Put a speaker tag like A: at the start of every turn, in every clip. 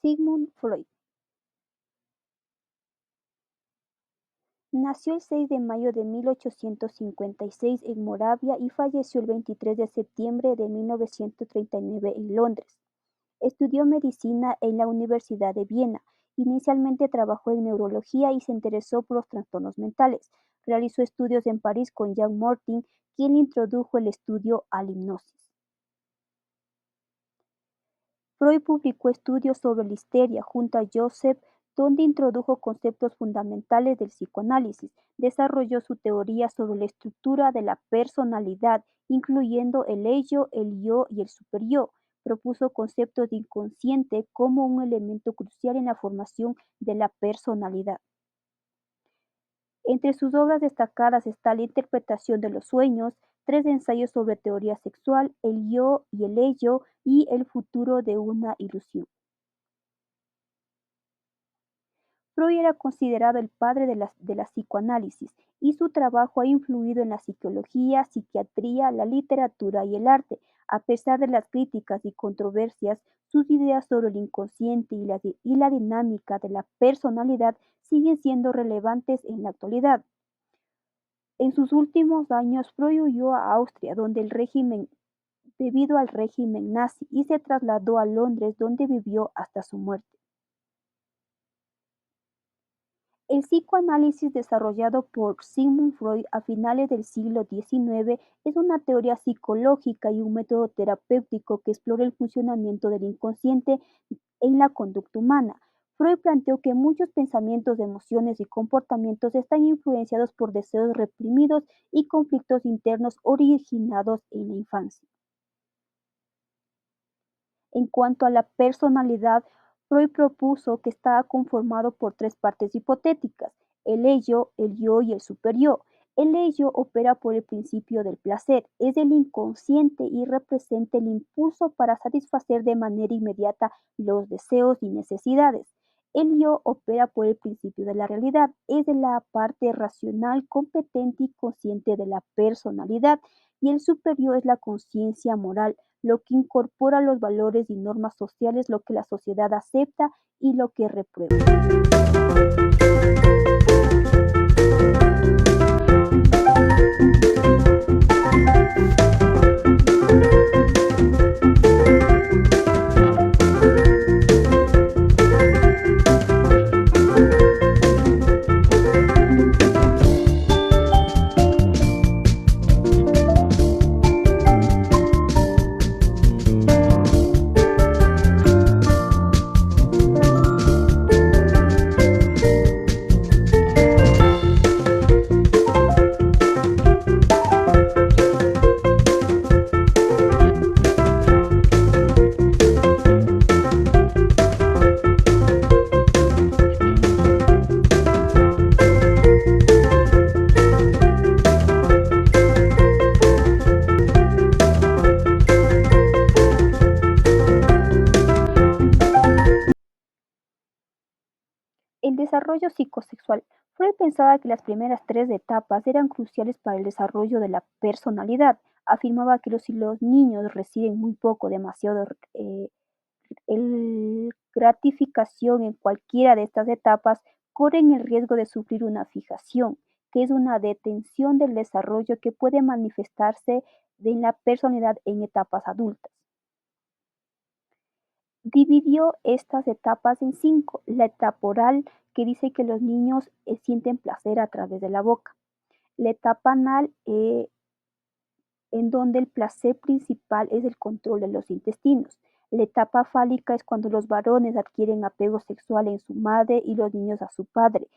A: Sigmund Freud nació el 6 de mayo de 1856 en Moravia y falleció el 23 de septiembre de 1939 en Londres. Estudió medicina en la Universidad de Viena. Inicialmente trabajó en neurología y se interesó por los trastornos mentales. Realizó estudios en París con Jean Mortin, quien introdujo el estudio a la hipnosis. Freud publicó estudios sobre la histeria junto a Joseph, donde introdujo conceptos fundamentales del psicoanálisis. Desarrolló su teoría sobre la estructura de la personalidad, incluyendo el ello, el yo y el superyo. Propuso conceptos de inconsciente como un elemento crucial en la formación de la personalidad. Entre sus obras destacadas está La interpretación de los sueños, 3 ensayos sobre teoría sexual, El yo y el ello y El futuro de una ilusión. Freud era considerado el padre de la psicoanálisis y su trabajo ha influido en la psicología, psiquiatría, la literatura y el arte. A pesar de las críticas y controversias, sus ideas sobre el inconsciente y la dinámica de la personalidad siguen siendo relevantes en la actualidad. En sus últimos años, Freud huyó a Austria, debido al régimen nazi, y se trasladó a Londres, donde vivió hasta su muerte. El psicoanálisis desarrollado por Sigmund Freud a finales del siglo XIX es una teoría psicológica y un método terapéutico que explora el funcionamiento del inconsciente en la conducta humana. Freud planteó que muchos pensamientos, emociones y comportamientos están influenciados por deseos reprimidos y conflictos internos originados en la infancia. En cuanto a la personalidad, Freud propuso que estaba conformado por 3 partes hipotéticas: el ello, el yo y el superyo. El ello opera por el principio del placer, es el inconsciente y representa el impulso para satisfacer de manera inmediata los deseos y necesidades. El yo opera por el principio de la realidad, es de la parte racional, competente y consciente de la personalidad, y el superyo es la conciencia moral, lo que incorpora los valores y normas sociales, lo que la sociedad acepta y lo que reprueba. El desarrollo psicosexual. Freud pensaba que las primeras 3 etapas eran cruciales para el desarrollo de la personalidad. Afirmaba que si los niños reciben muy poco, demasiado gratificación en cualquiera de estas etapas, corren el riesgo de sufrir una fijación, que es una detención del desarrollo que puede manifestarse en la personalidad en etapas adultas. Dividió estas etapas en 5: la etapa oral, que dice que los niños sienten placer a través de la boca; la etapa anal, en donde el placer principal es el control de los intestinos; la etapa fálica es cuando los varones adquieren apego sexual en su madre y los niños a su padre,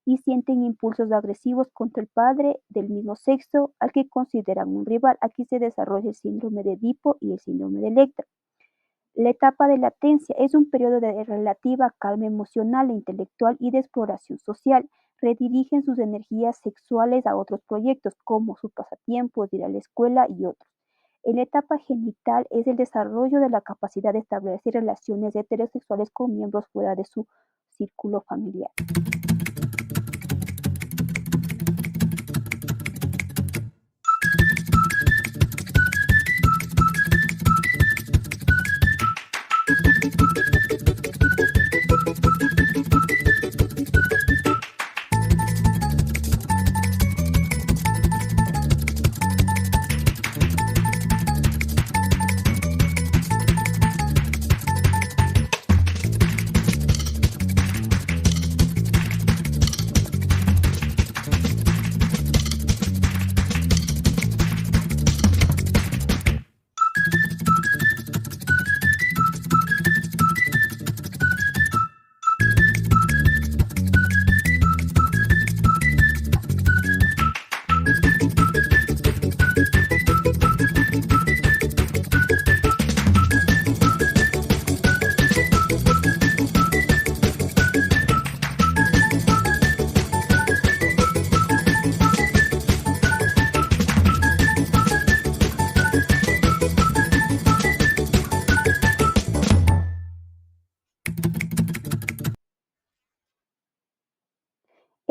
A: y sienten impulsos agresivos contra el padre del mismo sexo, al que consideran un rival. Aquí se desarrolla el síndrome de Edipo y el síndrome de Electra. La etapa de latencia es un periodo de relativa calma emocional e intelectual y de exploración social. Redirigen sus energías sexuales a otros proyectos, como sus pasatiempos, ir a la escuela y otros. En la etapa genital es el desarrollo de la capacidad de establecer relaciones heterosexuales con miembros fuera de su círculo familiar.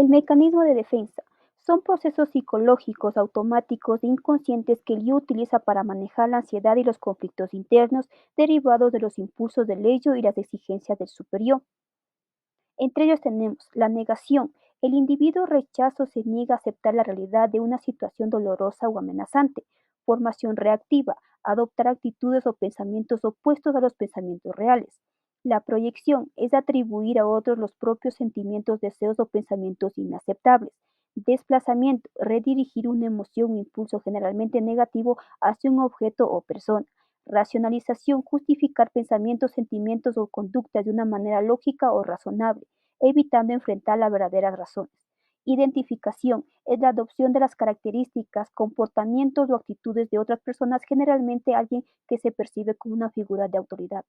A: El mecanismo de defensa son procesos psicológicos automáticos e inconscientes que el yo utiliza para manejar la ansiedad y los conflictos internos derivados de los impulsos del ello y las exigencias del superior. Entre ellos tenemos la negación. El individuo rechaza o se niega a aceptar la realidad de una situación dolorosa o amenazante. Formación reactiva. Adoptar actitudes o pensamientos opuestos a los pensamientos reales. La proyección es atribuir a otros los propios sentimientos, deseos o pensamientos inaceptables. Desplazamiento. Redirigir una emoción o impulso generalmente negativo hacia un objeto o persona. Racionalización. Justificar pensamientos, sentimientos o conductas de una manera lógica o razonable evitando enfrentar las verdaderas razones. Identificación es la adopción de las características, comportamientos o actitudes de otras personas, generalmente alguien que se percibe como una figura de autoridad.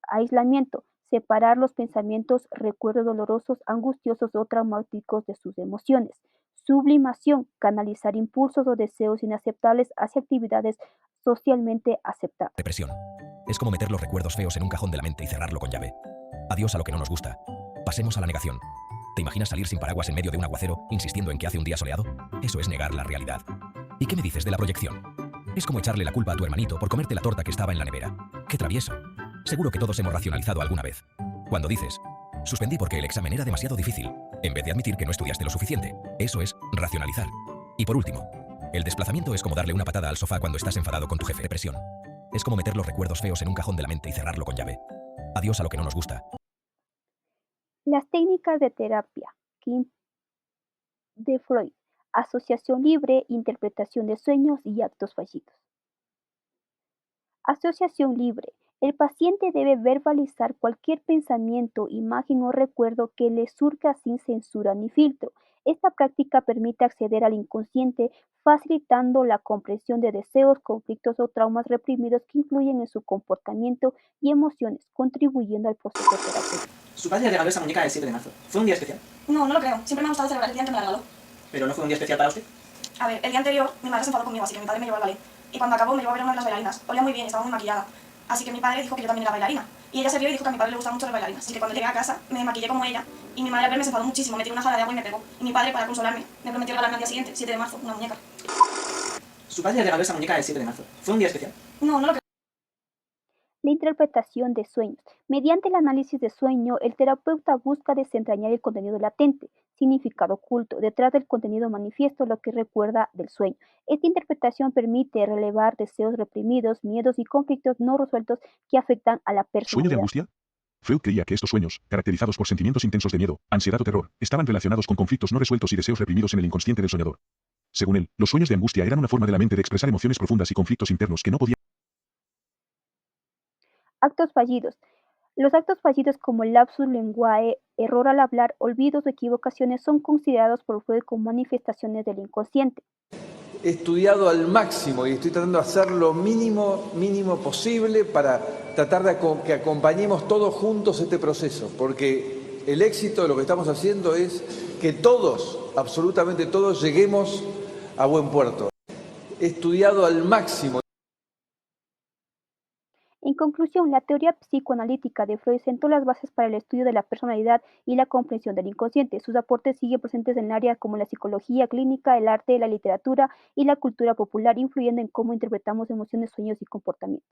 A: Aislamiento, separar los pensamientos, recuerdos dolorosos, angustiosos o traumáticos de sus emociones. Sublimación, canalizar impulsos o deseos inaceptables hacia actividades socialmente aceptables.
B: Depresión. Es como meter los recuerdos feos en un cajón de la mente y cerrarlo con llave. Adiós a lo que no nos gusta. Pasemos a la negación. ¿Te imaginas salir sin paraguas en medio de un aguacero, insistiendo en que hace un día soleado? Eso es negar la realidad. ¿Y qué me dices de la proyección? Es como echarle la culpa a tu hermanito por comerte la torta que estaba en la nevera. ¡Qué travieso! Seguro que todos hemos racionalizado alguna vez. Cuando dices, suspendí porque el examen era demasiado difícil, en vez de admitir que no estudiaste lo suficiente. Eso es racionalizar. Y por último, el desplazamiento es como darle una patada al sofá cuando estás enfadado con tu jefe. Depresión. Es como meter los recuerdos feos en un cajón de la mente y cerrarlo con llave. Adiós a lo que no nos gusta.
A: Las técnicas de terapia de Freud, asociación libre, interpretación de sueños y actos fallidos. Asociación libre. El paciente debe verbalizar cualquier pensamiento, imagen o recuerdo que le surja sin censura ni filtro. Esta práctica permite acceder al inconsciente, facilitando la comprensión de deseos, conflictos o traumas reprimidos que influyen en su comportamiento y emociones, contribuyendo al proceso terapéutico.
C: Su padre le regaló esa muñeca el 7 de marzo. ¿Fue un día especial?
D: No, no lo creo. Siempre me ha gustado celebrar el día en que me la regaló.
C: ¿Pero no fue un día especial para usted?
D: A ver, el día anterior mi madre se enfadó conmigo, así que mi padre me llevó al ballet. Y cuando acabó me llevó a ver a una de las bailarinas. Olía muy bien, estaba muy maquillada. Así que mi padre dijo que yo también era bailarina. Y ella se rió y dijo que a mi padre le gustaban mucho las bailarinas. Así que cuando llegué a casa me maquillé como ella. Y mi madre al verme se enfadó muchísimo, me tiró una jarra de agua y me pegó. Y mi padre, para consolarme, me prometió regalarme al día siguiente, 7 de marzo, una muñeca.
C: Su padre le regaló esa muñeca el 7 de marzo. ¿Fue un día especial?
D: No, no lo creo.
A: La interpretación de sueños. Mediante el análisis de sueño, el terapeuta busca desentrañar el contenido latente, significado oculto, detrás del contenido manifiesto, lo que recuerda del sueño. Esta interpretación permite relevar deseos reprimidos, miedos y conflictos no resueltos que afectan a la
E: ¿Sueño de
A: personalidad.
E: angustia? Freud creía que estos sueños, caracterizados por sentimientos intensos de miedo, ansiedad o terror, estaban relacionados con conflictos no resueltos y deseos reprimidos en el inconsciente del soñador. Según él, los sueños de angustia eran una forma de la mente de expresar emociones profundas y conflictos internos que no podía.
A: Actos fallidos. Los actos fallidos como el lapsus linguae, error al hablar, olvidos o equivocaciones son considerados por Freud como manifestaciones del inconsciente.
F: He estudiado al máximo y estoy tratando de hacer lo mínimo posible para tratar de que acompañemos todos juntos este proceso, porque el éxito de lo que estamos haciendo es que todos, absolutamente todos, lleguemos a buen puerto. He estudiado al máximo.
A: En conclusión, la teoría psicoanalítica de Freud sentó las bases para el estudio de la personalidad y la comprensión del inconsciente. Sus aportes siguen presentes en áreas como la psicología clínica, el arte, la literatura y la cultura popular, influyendo en cómo interpretamos emociones, sueños y comportamientos.